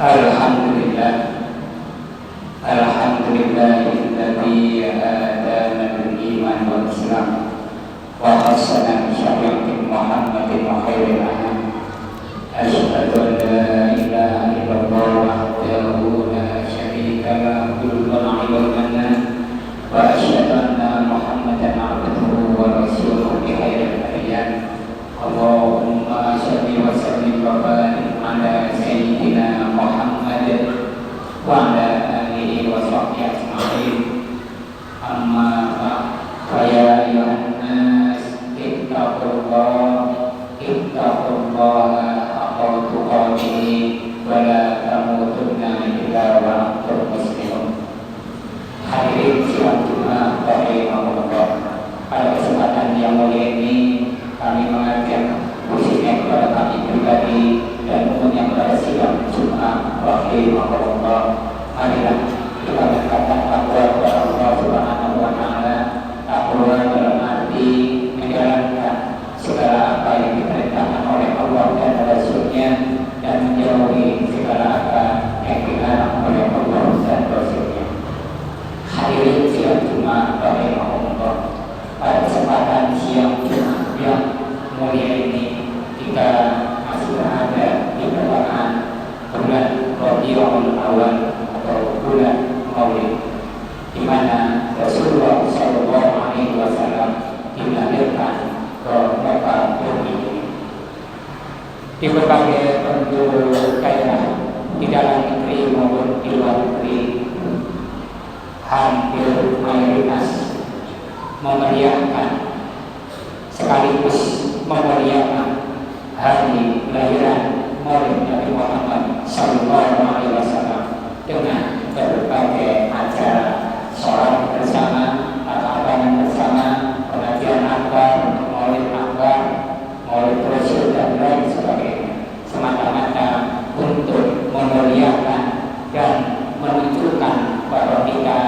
Alhamdulillah, alhamdulillahilladzi hadana bil iman wal islam wa hassana bi syariati Muhammadin wa khairil anam. Asyhadu an la ilaha illallah wahdahu la syarika lahu wal mannan wa asyhadu anna Muhammadan abduhu wa rasuluhu bi khairil adyan. Allahumma shalli wa sallim wa barik ala sayyidina Muhammad wa ala alihi wa sahbihi ajma'in. Amma ba'd, fa ya ayyuhan nas ittaqullaha haqqa tuqatih wa la tamutunna illa wa antum muslimun. Hadirin sidang Jumat rahimahullah, pada kesempatan yang mulia ini kami mengajak khususnya kepada kami pribadi dan umumnya kepada sidang Jumat rahimahullah, marilah kita mendekatkan takwa kepada Allah Subhanahu wa taala. Takwa dalam arti menjalankan segala apa yang diperintahkan oleh Allah dan Rasul-Nya dan menjauhi segala apa yang dilarang oleh Allah dan Rasul-Nya. Hadirin sidang Jumat rahimahullah, pada kesempatan siang Jumat yang mulia ini kita masih berada di pertengahan bulan Rabiul Awal atau bulan Maulid, di mana Rasulullah SAW dilahirkan ke Mekah bumi ini. Di berbagai penjuru daerah di dalam negeri maupun di luar negeri, hampir mayoritas memeriahkan sekaligus memeriahkan hari kelahiran Maulid Nabi Muhammad SAW dengan berbagai acara sholat bersama, tahapan bersama, pengajian akbar, Maulid akbar, Maulid Rasul dan lain sebagainya, semata-mata untuk memeriahkan dan menunjukkan bahwa kita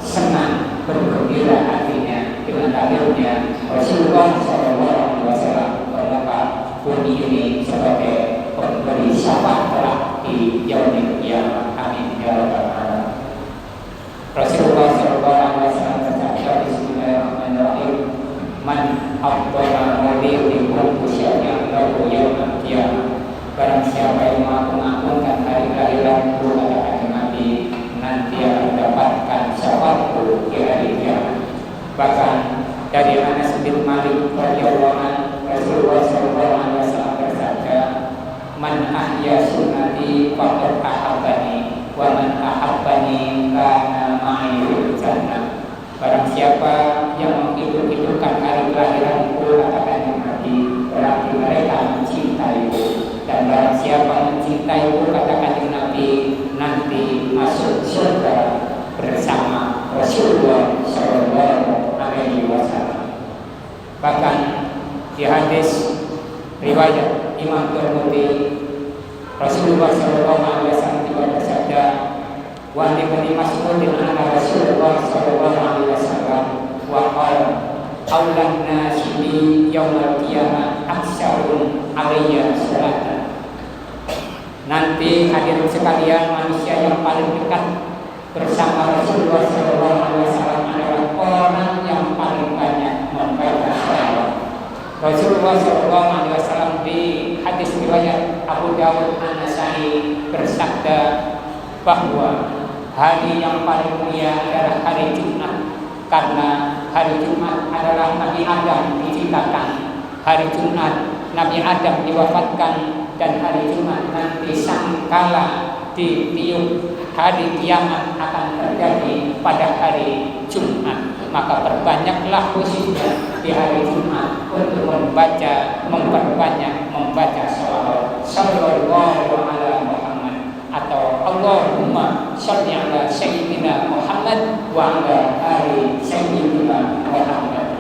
senang bergembira hatinya dengan lahirnya Rasulullah SAW ke Mekah bumi ini sebagai pemberi syafaat di yaumil qiyamah. Amin ya rabbal alamin. Rasulullah SAW bersabda, Bismillahirrahmanirrahim, man afdhala maulidin musyai'an lahu yaumil qiyamah. Barang siapa yang mengagunkan hari kelahiran kata Nabi, nanti akan mendapatkan syafaatku di hari kiamat. Bahkan dari Anas bin Malik radhiyallahu anhu, Rasulullah SAW bersabda, man ahya sunnati faqad ahabbani wa man ahabbani kana ma'i fil jannah. Barang siapa yang menghidupkan hari kelahiranku, katakan Nabi, berarti mereka mencintaiku, dan barang siapa mencintaiku, katakan Nabi, nanti masuk surga bersama Rasulullah SAW. Bahkan di hadis riwayat Imam Tirmidzi, Rasulullah SAW juga bersabda, wa ibni Mas'udin anna Rasulullah SAW wa qala aulan nasi bi yaumil qiyamah aksarun alayya salatan. Nanti hadirin sekalian, manusia yang paling dekat bersama Rasulullah SAW adalah orang yang paling banyak membaca salawat. Rasulullah SAW di hadis riwayat Abu Dawud An-Nasai bersabda bahwa hari yang paling mulia adalah hari Jumat, karena hari Jumat adalah Nabi Adam diciptakan, hari Jumat Nabi Adam diwafatkan, dan hari Jumat nanti sangkala ditiup hari kiamat akan terjadi pada hari Jumat. Maka perbanyaklah khususnya di hari Jumat untuk memperbanyak membaca salawat sallallahu ala Muhammad atau Allahumma sholli ala sayyidina Muhammad wa ala ali sayyidina Muhammad.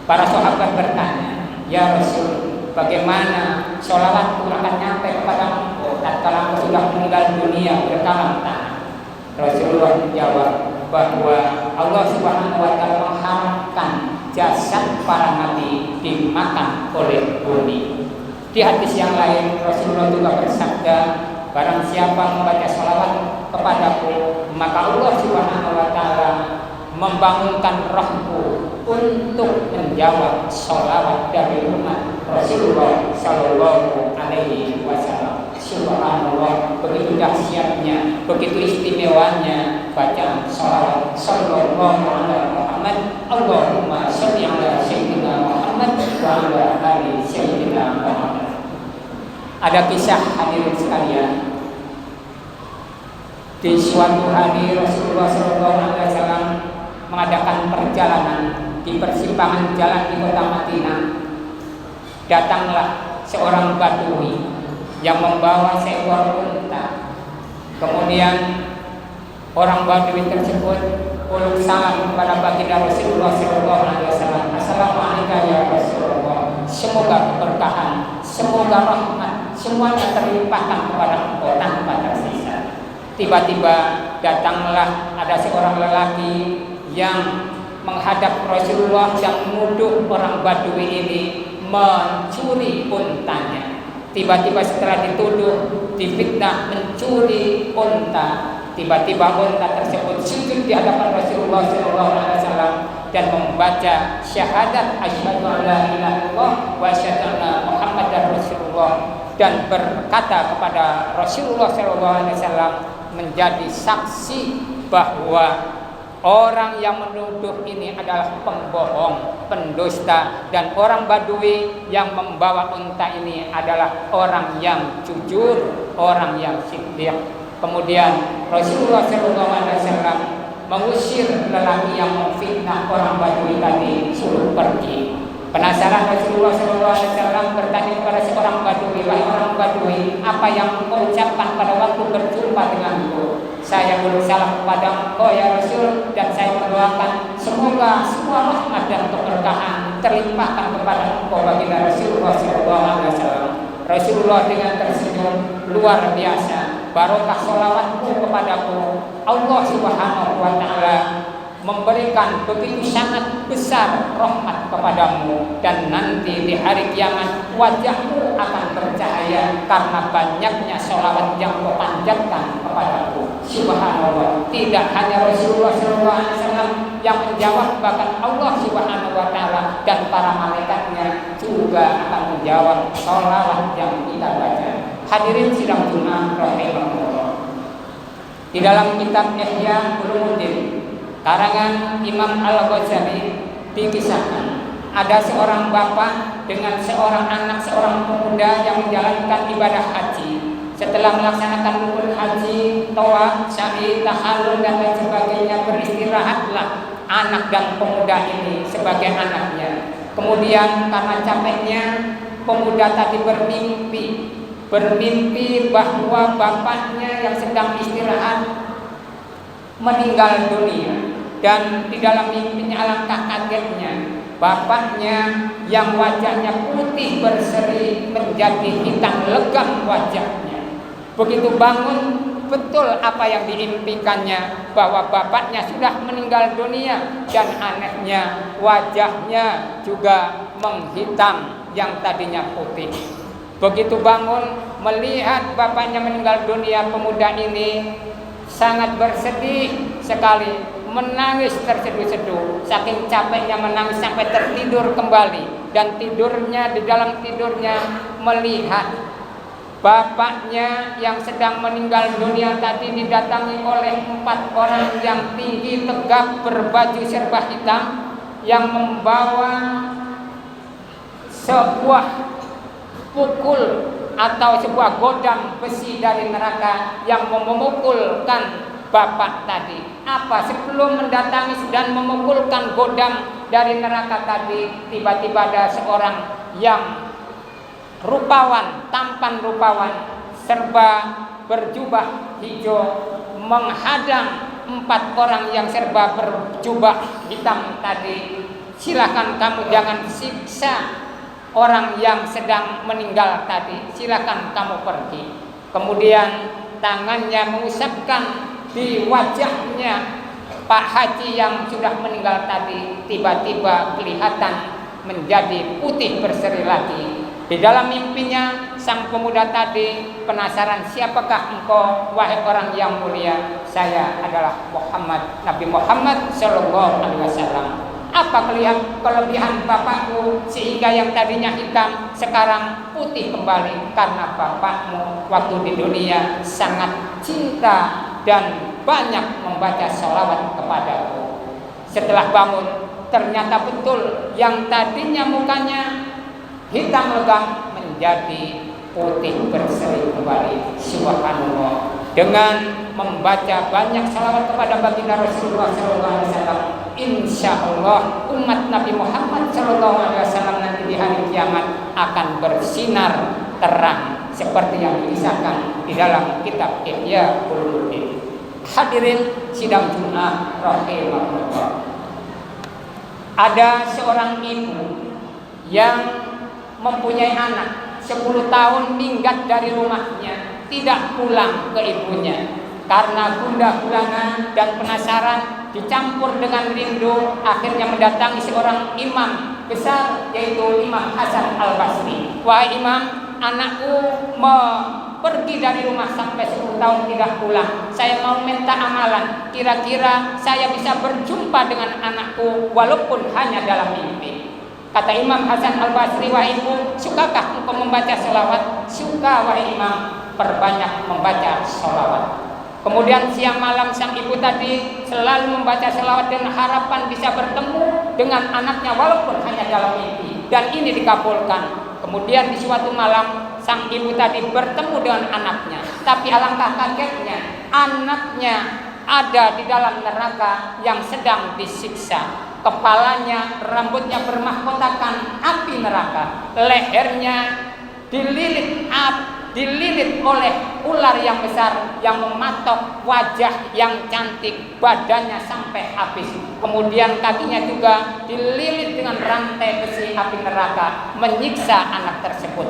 Para sahabat bertanya, ya Rasul, bagaimana sholawatku akan nyampe kepada engkau tatkala engkau sudah meninggal dunia berkalam tanah? Rasulullah menjawab bahwa Allah Subhanahu wa taala mengharamkan jasad para nabi dimakan oleh bumi. Di hadis yang lain Rasulullah juga bersabda, barang siapa membaca sholawat kepadaku, maka Allah Subhanahu wa Ta'ala membangunkan rohku untuk menjawab sholawat dari umat Rasulullah Sallallahu Alaihi Wasallam. Subhanallah, begitu dahsyatnya, begitu istimewanya bacaan sholawat Sallallahu Alaihi Muhammad. Allahumma sholli ala Sayyidina Muhammad wa ala ali Sayyidina Muhammad. Ada kisah hadirin sekalian. Di suatu hari Rasulullah SAW mengadakan perjalanan di persimpangan jalan di kota Madinah. Datanglah seorang badui yang membawa seekor unta. Kemudian orang badui tersebut uluk salam kepada baginda Rasulullah SAW. Assalamualaikum ya Rasulullah. Semoga keberkahan, semoga rahmat, semuanya terlimpahkan kepada engkau tanpa tersisa. Tiba-tiba datanglah ada seorang lelaki yang menghadap Rasulullah dan menuduh orang badui ini mencuri untanya. Tiba-tiba setelah dituduh, difitnah mencuri unta, tiba-tiba unta tersebut sujud di hadapan Rasulullah SAW dan membaca syahadat asyhadu an la ilaha illallah wa asyhadu anna Muhammadar Rasulullah dan berkata kepada Rasulullah SAW menjadi saksi bahwa orang yang menuduh ini adalah pembohong, pendusta, dan orang badui yang membawa unta ini adalah orang yang jujur, orang yang siddiq. Kemudian Rasulullah SAW mengusir lelaki yang memfitnah orang badui tadi, suruh pergi. Penasaran Rasulullah SAW bertanya kepada seorang badui, wahai orang badui, apa yang engkau ucapkan pada waktu berjumpa denganku? Saya bersalam kepada engkau ya Rasul, dan saya mendoakan semoga semua rahmat dan keberkahan terlimpahkan kepada engkau baginda Rasulullah SAW. Rasulullah dengan tersenyum luar biasa, barokah sholawatku kepadaku, Allah Subhanahu wa Ta'ala memberikan begitu sangat besar rahmat kepadamu, dan nanti di hari kiamat wajahmu akan bercahaya karena banyaknya sholawat yang kau panjatkan kepadaku. Subhanallah, tidak hanya Rasulullah SAW yang menjawab, bahkan Allah Subhanahu wa Ta'ala dan para malaikatnya juga akan menjawab sholawat yang kita baca. Hadirin sidang Jumat rahimahullah. Di dalam kitab Ihya Ulumuddin karangan Imam Al-Ghazali dikisahkan ada seorang bapak dengan seorang anak, seorang pemuda yang menjalankan ibadah haji. Setelah melaksanakan rukun haji, tawaf, sa'i, tahallul dan lain sebagainya, beristirahatlah anak dan pemuda ini sebagai anaknya. Kemudian karena capeknya, pemuda tadi bermimpi bahwa bapaknya yang sedang istirahat meninggal dunia. Dan di dalam mimpinya alangkah kagetnya, bapaknya yang wajahnya putih berseri menjadi hitam legam wajahnya. Begitu bangun, betul apa yang diimpikannya, bahwa bapaknya sudah meninggal dunia, dan anehnya wajahnya juga menghitam yang tadinya putih. Begitu bangun melihat bapaknya meninggal dunia, pemuda ini sangat bersedih sekali, menangis terseduh-seduh, saking capeknya menangis sampai tertidur kembali. Dan tidurnya, di dalam tidurnya melihat bapaknya yang sedang meninggal dunia tadi didatangi oleh 4 orang yang tinggi tegap berbaju serba hitam, yang membawa sebuah pukul atau sebuah godam besi dari neraka yang memukulkan bapak tadi. Apa? Sebelum mendatangi dan memukulkan godam dari neraka tadi, tiba-tiba ada seorang yang rupawan, tampan rupawan, serba berjubah hijau, menghadang 4 orang yang serba berjubah hitam tadi. Silakan kamu jangan siksa orang yang sedang meninggal tadi, silakan kamu pergi. Kemudian tangannya mengusapkan di wajahnya Pak Haji yang sudah meninggal tadi, tiba-tiba kelihatan menjadi putih berseri lagi. Di dalam mimpinya sang pemuda tadi penasaran, siapakah engkau wahai orang yang mulia? Saya adalah Muhammad, Nabi Muhammad Shallallahu Alaihi Wasallam. Apa kelebihan bapakku sehingga yang tadinya hitam sekarang putih kembali? Karena bapakmu waktu di dunia sangat cinta dan banyak membaca sholawat kepadaku. Setelah bangun ternyata betul yang tadinya mukanya hitam legam menjadi putih berseri kembali. Subhanallah. Dengan membaca banyak salawat kepada baginda Rasulullah SAW, insya Allah umat Nabi Muhammad SAW nanti di hari kiamat akan bersinar terang seperti yang dikisahkan di dalam kitab Ihya Ulumuddin. Hadirin sidang Jumat rahimahullah. Ada seorang ibu yang mempunyai anak 10 tahun minggat dari rumahnya, tidak pulang ke ibunya karena gundah gulana dan penasaran dicampur dengan rindu, akhirnya mendatangi seorang imam besar yaitu Imam Hasan Al-Basri. Wahai imam, anakku pergi dari rumah sampai 10 tahun tidak pulang. Saya mau minta amalan, kira-kira saya bisa berjumpa dengan anakku walaupun hanya dalam mimpi. Kata Imam Hasan Al-Basri, wahai ibu, sukakah engkau membaca sholawat? Suka wahai imam, perbanyak membaca sholawat. Kemudian siang malam sang ibu tadi selalu membaca sholawat dengan harapan bisa bertemu dengan anaknya walaupun hanya dalam mimpi. Dan ini dikabulkan. Kemudian di suatu malam sang ibu tadi bertemu dengan anaknya. Tapi alangkah kagetnya, anaknya ada di dalam neraka yang sedang disiksa. Kepalanya, rambutnya bermahkotakan api neraka. Lehernya dililit oleh ular yang besar yang mematok wajah yang cantik, badannya sampai habis. Kemudian kakinya juga dililit dengan rantai besi api neraka, menyiksa anak tersebut.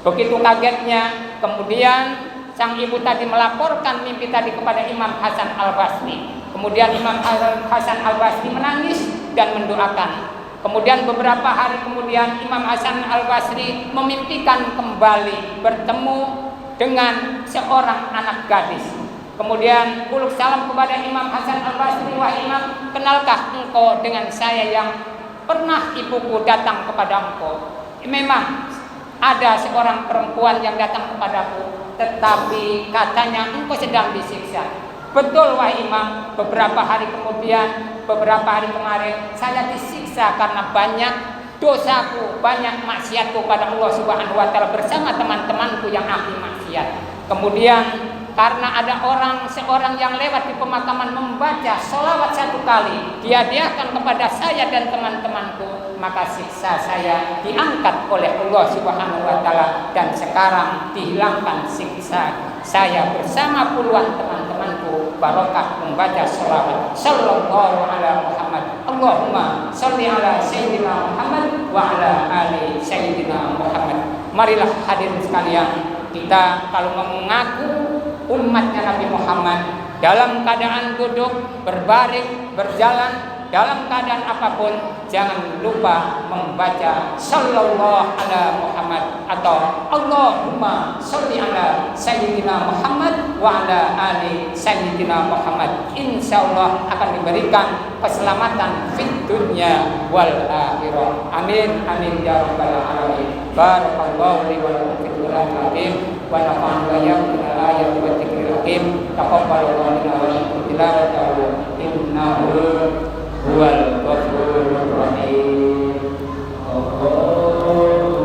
Begitu kagetnya, kemudian sang ibu tadi melaporkan mimpi tadi kepada Imam Hasan Al-Basri. Kemudian Imam Hasan Al-Basri menangis dan mendoakan. Kemudian beberapa hari kemudian Imam Hasan Al-Basri memimpikan kembali bertemu dengan seorang anak gadis. Kemudian uluk salam kepada Imam Hasan Al-Basri, wahai imam, kenalkah engkau dengan saya yang pernah ibuku datang kepada engkau? Memang ada seorang perempuan yang datang kepadaku, tetapi katanya engkau sedang disiksa. Betul wahai imam, beberapa hari kemarin saya disiksa karena banyak dosaku, banyak maksiatku pada Allah Subhanahu wa taala bersama teman-temanku yang ahli maksiat. Kemudian karena ada seorang yang lewat di pemakaman membaca sholawat 1 kali, dihadiahkan kepada saya dan teman-temanku, maka siksa saya diangkat oleh Allah Subhanahu wa taala dan sekarang dihilangkan siksa saya bersama puluhan teman-temanku barokah membaca sholawat sallallahu ala Muhammad. Allahumma sholli ala sayyidina Muhammad wa ala ali sayyidina Muhammad. Marilah hadirin sekalian, kita kalau mengaku umatnya Nabi Muhammad, dalam keadaan duduk, berbaring, berjalan, dalam keadaan apapun, jangan lupa membaca sallallahu ala Muhammad atau Allahumma sholli ala sayyidina Muhammad wa ala ali sayyidina Muhammad. Insyaallah akan diberikan keselamatan fid dunya wal akhirah. Amin amin ya rabbal alamin. Barakallahu li wa lakum fil Qur'anil azim wa nafa'ana wa iyyakum bil ayati wa dzikril hakim. Taqabbalallahu minna wa minkum tilawatahu innahu huwal